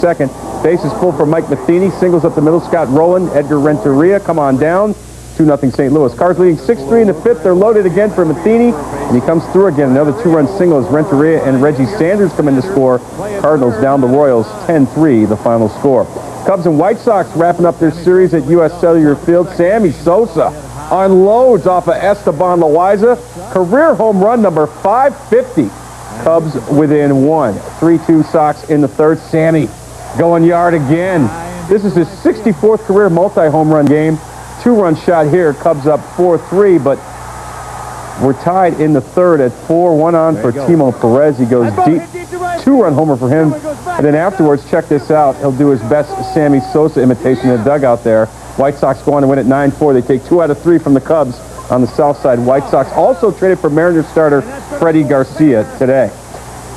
second. Base is full for Mike Matheny. Singles up the middle. Scott Rowland, Edgar Renteria, come on down. 2-0 St. Louis. Cards leading 6-3 in the fifth. They're loaded again for Matheny, and he comes through again. Another two-run single as Renteria and Reggie Sanders come in to score. Cardinals down the Royals 10-3, the final score. Cubs and White Sox wrapping up their series at U.S. Cellular Field. Sammy Sosa unloads off of Esteban Loaiza. Career home run number 550. Cubs within one. 3-2 Sox in the third. Sammy going yard again. This is his 64th career multi-home run game. Two-run shot here. Cubs up 4-3, but we're tied in the third at 4. 1 on for Timo Perez. He goes deep. Two-run homer for him. And then afterwards, check this out. He'll do his best Sammy Sosa imitation in the dugout there. White Sox go on to win at 9-4. They take 2 out of 3 from the Cubs on the south side. White Sox also traded for Mariners starter Freddie Garcia today.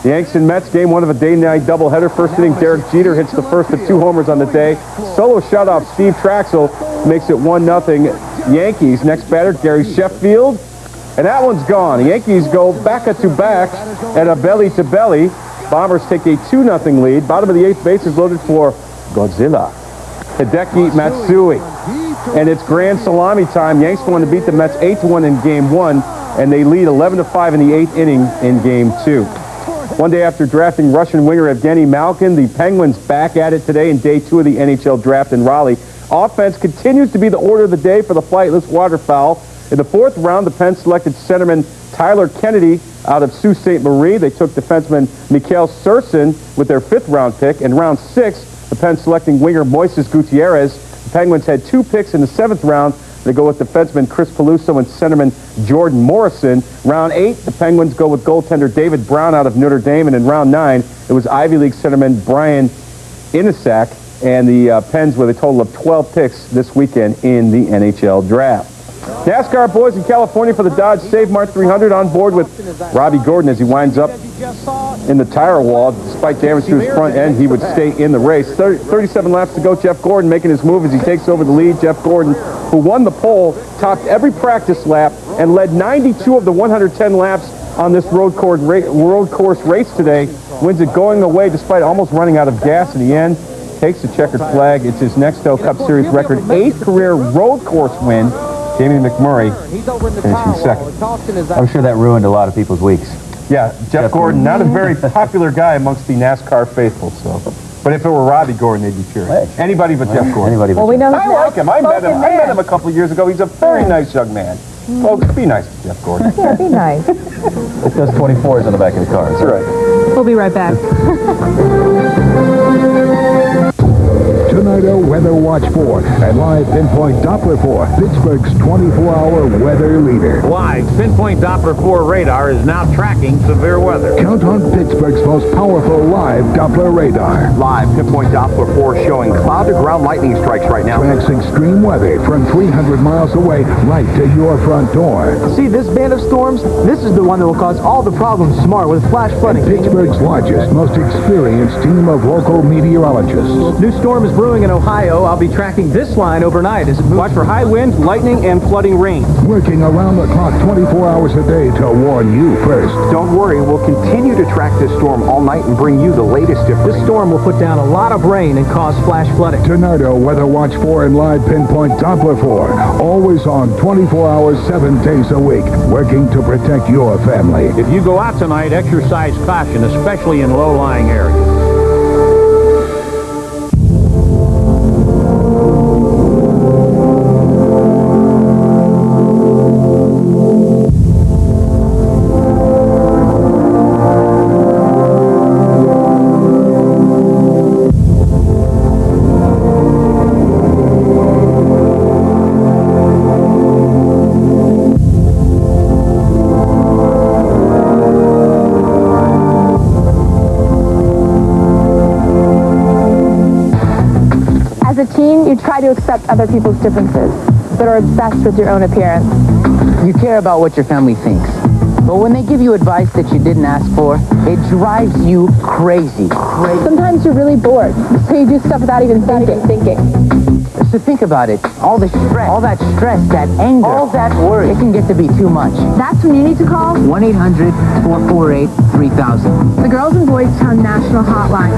The Yanks and Mets, game 1 of a day-night doubleheader. First inning, Derek Jeter hits the first of 2 homers on the day. Solo shutoff, Steve Traxel makes it 1-0 Yankees. Next batter, Gary Sheffield. And that one's gone. The Yankees go back-to-back and a belly-to-belly. Bombers take a 2-0 lead. Bottom of the 8th, base is loaded for Godzilla, Hideki Matsui. And it's grand salami time. Yanks going to beat the Mets 8-1 in game 1, and they lead 11-5 in the 8th inning in game 2. One day after drafting Russian winger Evgeny Malkin, the Penguins back at it today in day 2 of the NHL draft in Raleigh. Offense continues to be the order of the day for the flightless waterfowl. In the 4th round, the Pens selected centerman Tyler Kennedy out of Sault Ste. Marie. They took defenseman Mikhail Sursin with their 5th round pick. In round 6, the Pens selecting winger Moises Gutierrez. The Penguins had 2 picks in the 7th round. They go with defenseman Chris Peluso and centerman Jordan Morrison. Round 8, the Penguins go with goaltender David Brown out of Notre Dame. And in round 9, it was Ivy League centerman Brian Inisak. And the Pens with a total of 12 picks this weekend in the NHL draft. NASCAR boys in California for the Dodge Save Mart 300 on board with Robbie Gordon as he winds up in the tire wall. Despite damage to his front end, he would stay in the race. 37 laps to go. Jeff Gordon making his move as he takes over the lead. Jeff Gordon, who won the pole, topped every practice lap and led 92 of the 110 laps on this road course race today. Wins it going away despite almost running out of gas in the end. Takes the checkered flag. It's his Nextel Cup Series record 8th career road course win. Jamie McMurray finishing second. I'm sure that ruined a lot of people's weeks. Yeah, Jeff Gordon, not a very popular guy amongst the NASCAR faithful. So, but if it were Robbie Gordon, they'd be furious. Anybody but Jeff Gordon. Anybody but well, we know I like him. I met him a couple of years ago. He's a very nice young man. Folks, be nice to Jeff Gordon. Yeah, be nice. It does 24s on the back of the car. That's right. We'll be right back. Tornado Weather Watch 4 and live pinpoint Doppler 4, Pittsburgh's 24-hour weather leader. Live pinpoint Doppler 4 radar is now tracking severe weather. Count on Pittsburgh's most powerful live Doppler radar. Live pinpoint Doppler 4 showing cloud-to-ground lightning strikes right now. Tracks extreme weather from 300 miles away right to your front door. See this band of storms? This is the one that will cause all the problems tomorrow with flash flooding. And Pittsburgh's largest, most experienced team of local meteorologists. New storm is brewing in Ohio. I'll be tracking this line overnight as it moves. Watch for high winds, lightning, and flooding rain. Working around the clock 24 hours a day to warn you first. Don't worry, we'll continue to track this storm all night and bring you the latest This storm will put down a lot of rain and cause flash flooding. Tornado Weather Watch 4 and live pinpoint Doppler 4. Always on 24 hours, 7 days a week. Working to protect your family. If you go out tonight, exercise caution, especially in low-lying areas. You try to accept other people's differences, but are obsessed with your own appearance. You care about what your family thinks. But when they give you advice that you didn't ask for, it drives you crazy. Sometimes you're really bored, so you do stuff without even thinking. So think about it. All the stress, all that stress, that anger, all that worry, it can get to be too much. That's when you need to call 1-800-448-3000. the Girls and Boys Town National Hotline.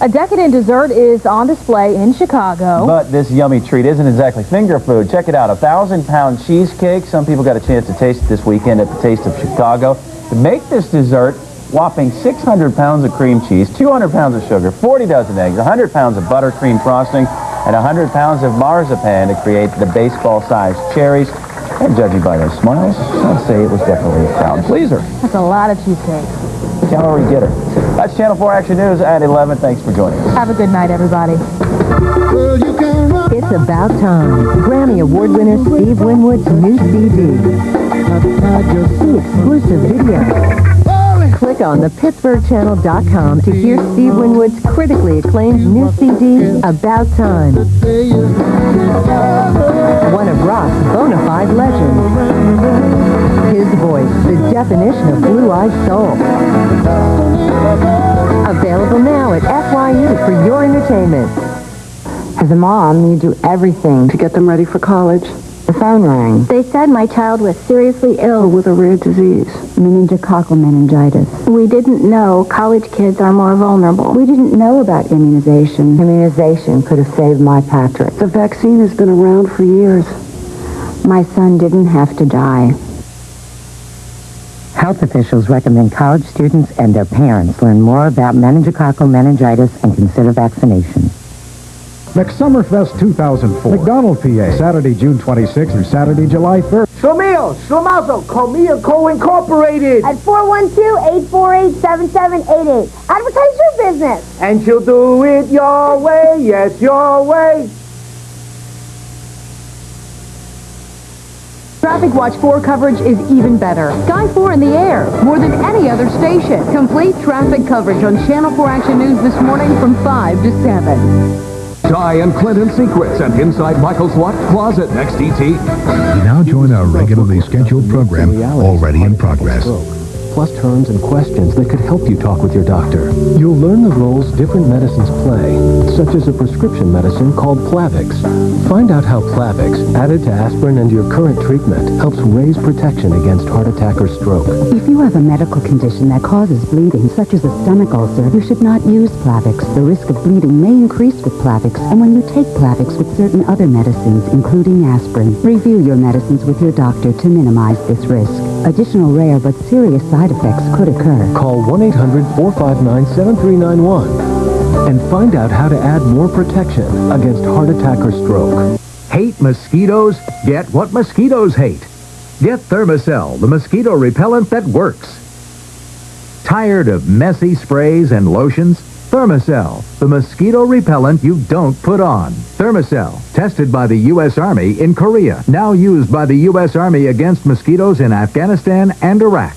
A decadent dessert is on display in Chicago. But this yummy treat isn't exactly finger food. Check it out, a 1,000-pound cheesecake. Some people got a chance to taste it this weekend at the Taste of Chicago. To make this dessert, whopping 600 pounds of cream cheese, 200 pounds of sugar, 40 dozen eggs, 100 pounds of buttercream frosting, and 100 pounds of marzipan to create the baseball-sized cherries. And judging by their smiles, I'd say it was definitely a crowd pleaser. That's a lot of cheesecake. Calorie getter. That's Channel 4 Action News at 11. Thanks for joining us. Have a good night, everybody. It's About Time. Grammy Award winner Steve Winwood's new CD. See exclusive video. Click on thepittsburghchannel.com to hear Steve Winwood's critically acclaimed new CD, About Time. One of rock's bona fide legends. His voice, the definition of blue-eyed soul. Available now at FYE for your entertainment. As a mom, you do everything to get them ready for college. The phone rang. They said my child was seriously ill with a rare disease, meningococcal meningitis. We didn't know college kids are more vulnerable. We didn't know about immunization. Immunization could have saved my Patrick. The vaccine has been around for years. My son didn't have to die. Health officials recommend college students and their parents learn more about meningococcal meningitis and consider vaccination. McSummerfest 2004. McDonald, PA. Saturday, June 26th through Saturday, July 3rd. Schlemiel, Schlemazel, Comia Co. Incorporated. At 412-848-7788. Advertise your business. And she'll do it your way, yes, your way. Traffic Watch 4 coverage is even better. Sky 4 in the air, more than any other station. Complete traffic coverage on Channel 4 Action News this morning from 5 to 7. Ty and Clinton Secrets and Inside Michael's Watch Closet. Next, ET. Now join our regularly scheduled program, already in progress. Plus terms and questions that could help you talk with your doctor. You'll learn the roles different medicines play, such as a prescription medicine called Plavix. Find out how Plavix, added to aspirin and your current treatment, helps raise protection against heart attack or stroke. If you have a medical condition that causes bleeding, such as a stomach ulcer, you should not use Plavix. The risk of bleeding may increase with Plavix, and when you take Plavix with certain other medicines, including aspirin, review your medicines with your doctor to minimize this risk. Additional rare but serious side effects could occur. Call 1-800-459-7391 and find out how to add more protection against heart attack or stroke. Hate mosquitoes? Get what mosquitoes hate. Get Thermacell, the mosquito repellent that works. Tired of messy sprays and lotions? Thermacell, the mosquito repellent you don't put on. Thermacell, tested by the U.S. Army in Korea, now used by the U.S. Army against mosquitoes in Afghanistan and Iraq.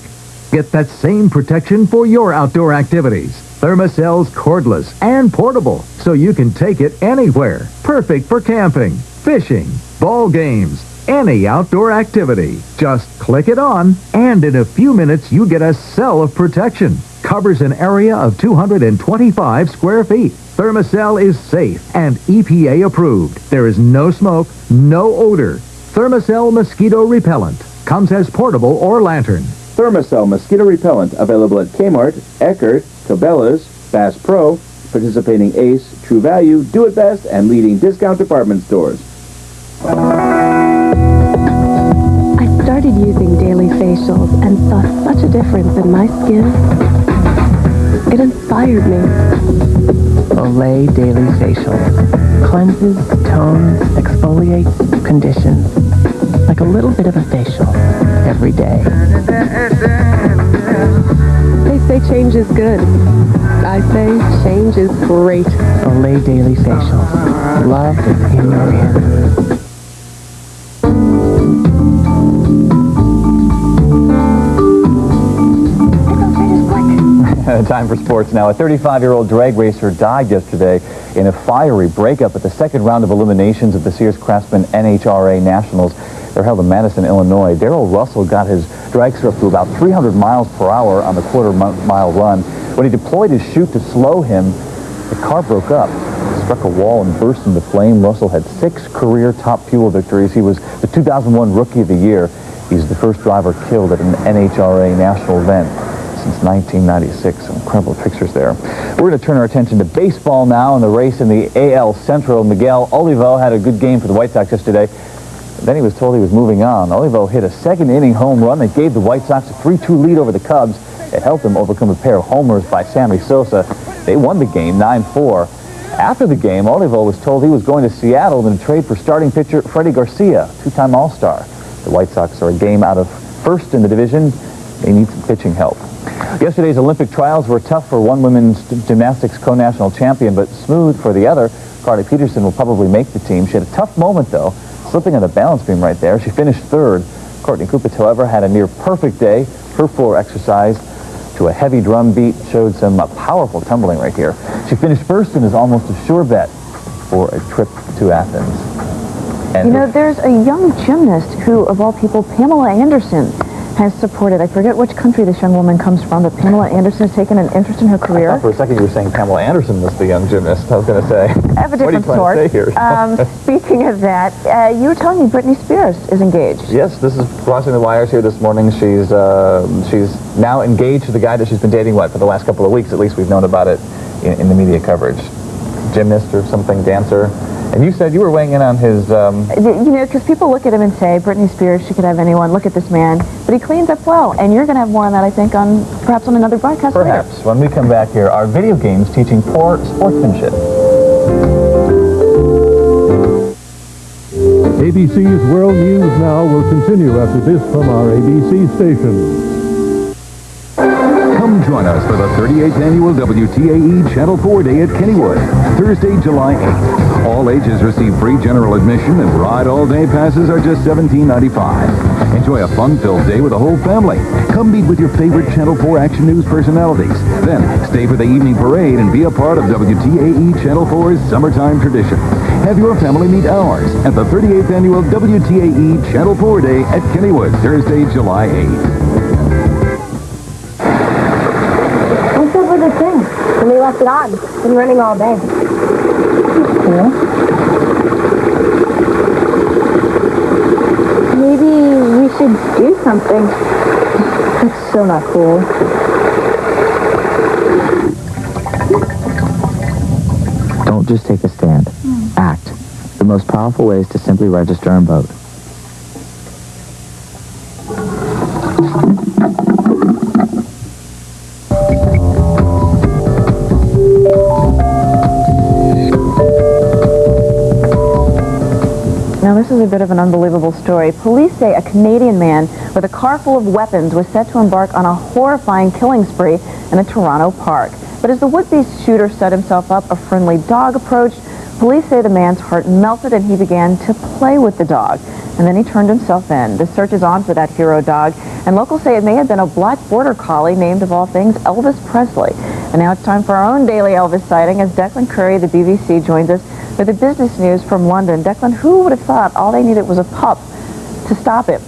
Get that same protection for your outdoor activities. Thermacell's cordless and portable, so you can take it anywhere. Perfect for camping, fishing, ball games, any outdoor activity. Just click it on, and in a few minutes you get a cell of protection. Covers an area of 225 square feet. Thermacell is safe and EPA approved. There is no smoke, no odor. Thermacell mosquito repellent comes as portable or lantern. Thermacell mosquito repellent available at Kmart, Eckerd, Cabela's, Bass Pro, participating Ace, True Value, Do It Best, and leading discount department stores. I started using daily facials and saw such a difference in my skin. It inspired me. Olay Daily Facial. Cleanses, tones, exfoliates, conditions. Like a little bit of a facial every day. They say change is good. I say change is great. Olay Daily Facial. Love is in your hands. Time for sports now. A 35-year-old drag racer died yesterday in a fiery breakup at the second round of eliminations of the Sears Craftsman NHRA Nationals. They're held in Madison, Illinois. Darrell Russell got his dragster up to about 300 miles per hour on the quarter-mile run. When he deployed his chute to slow him, the car broke up, struck a wall, and burst into flame. Russell had 6 career Top Fuel victories. He was the 2001 Rookie of the Year. He's the first driver killed at an NHRA national event. since 1996. Some incredible pictures there. We're going to turn our attention to baseball now in the race in the AL Central. Miguel Olivo had a good game for the White Sox yesterday. Then he was told he was moving on. Olivo hit a second-inning home run that gave the White Sox a 3-2 lead over the Cubs. It helped them overcome a pair of homers by Sammy Sosa. They won the game 9-4. After the game, Olivo was told he was going to Seattle in a trade for starting pitcher Freddie Garcia, two-time All-Star. The White Sox are a game out of first in the division. They need some pitching help. Yesterday's Olympic trials were tough for one women's gymnastics co-national champion, but smooth for the other. Carly Peterson will probably make the team. She had a tough moment, though, slipping on the balance beam right there. She finished third. Courtney Kupich, however, had a near-perfect day. Her floor exercise to a heavy drum beat showed some powerful tumbling right here. She finished first and is almost a sure bet for a trip to Athens. And you know, there's a young gymnast who, of all people, Pamela Anderson, has supported. I forget which country this young woman comes from, but Pamela Anderson has taken an interest in her career. I thought for a second you were saying Pamela Anderson was the young gymnast. I was going to say. I have a different what are you trying to say here? Speaking of that, you were telling me Britney Spears is engaged. Yes, this is crossing the wires here this morning. She's now engaged to the guy that she's been dating, for the last couple of weeks. At least we've known about it in the media coverage. Gymnast or something, dancer. And you said you were weighing in on his... You know, because people look at him and say, Britney Spears, she could have anyone. Look at this man. But he cleans up well. And you're going to have more on that, I think, perhaps on another broadcast Perhaps. later. When we come back here, are video games teaching poor sportsmanship? ABC's World News Now will continue after this from our ABC stations. Come join us for the 38th Annual WTAE Channel 4 Day at Kennywood, Thursday, July 8th. All ages receive free general admission, and ride-all-day passes are just $17.95. Enjoy a fun-filled day with the whole family. Come meet with your favorite Channel 4 Action News personalities. Then stay for the evening parade and be a part of WTAE Channel 4's summertime tradition. Have your family meet ours at the 38th Annual WTAE Channel 4 Day at Kennywood, Thursday, July 8th. The thing. And we left it on. Been running all day. Cool. Maybe we should do something. That's so not cool. Don't just take a stand. Act. The most powerful way is to simply register and vote. Now, this is a bit of an unbelievable story. Police say a Canadian man with a car full of weapons was set to embark on a horrifying killing spree in a Toronto park. But as the would-be shooter set himself up, a friendly dog approached. Police say the man's heart melted and he began to play with the dog. And then he turned himself in. The search is on for that hero dog. And locals say it may have been a black border collie named, of all things, Elvis Presley. And now it's time for our own daily Elvis sighting as Declan Curry, the BBC, joins us with the business news from London. Declan, who would have thought all they needed was a pup to stop him?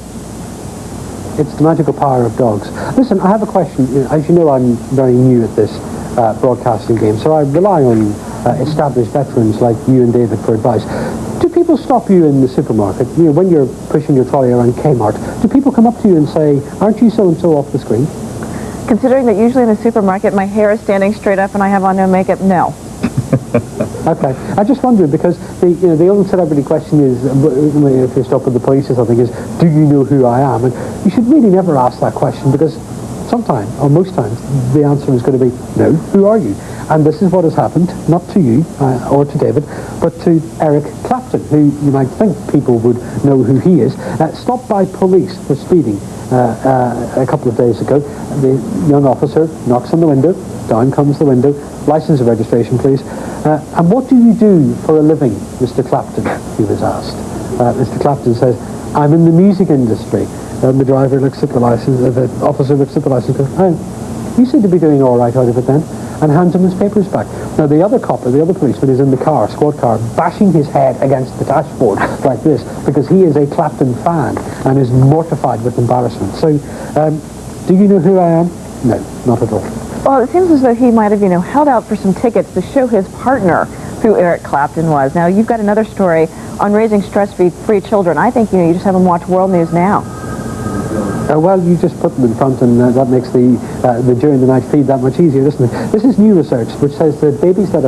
It's the magical power of dogs. Listen, I have a question. As you know, I'm very new at this broadcasting game, so I rely on established veterans like you and David for advice. Do people stop you in the supermarket, when you're pushing your trolley around Kmart? Do people come up to you and say, aren't you so-and-so off the screen? Considering that usually in the supermarket my hair is standing straight up and I have on no makeup, no. Okay. I just wondered because the old celebrity question is, if you stop with the police or something, is, do you know who I am? And you should really never ask that question because sometimes, or most times, the answer is going to be, no, who are you? And this is what has happened, not to you or to David, but to Eric Clapton, who you might think people would know who he is, stopped by police for speeding a couple of days ago. The young officer knocks on the window, down comes the window, license and registration please. And what do you do for a living, Mr. Clapton, he was asked. Mr. Clapton says, I'm in the music industry. And the driver looks at the license, the officer looks at the license and goes, oh, you seem to be doing all right out of it then, and hands him his papers back. Now the other copper, the other policeman is in the car, squad car, bashing his head against the dashboard like this because he is a Clapton fan and is mortified with embarrassment. So, do you know who I am? No, not at all. Well, it seems as though he might have, held out for some tickets to show his partner who Eric Clapton was. Now, you've got another story on raising stress-free children. I think, you just have them watch World News Now. Well, you just put them in front, and that makes the during the night feed that much easier, doesn't it? This is new research which says that babies that are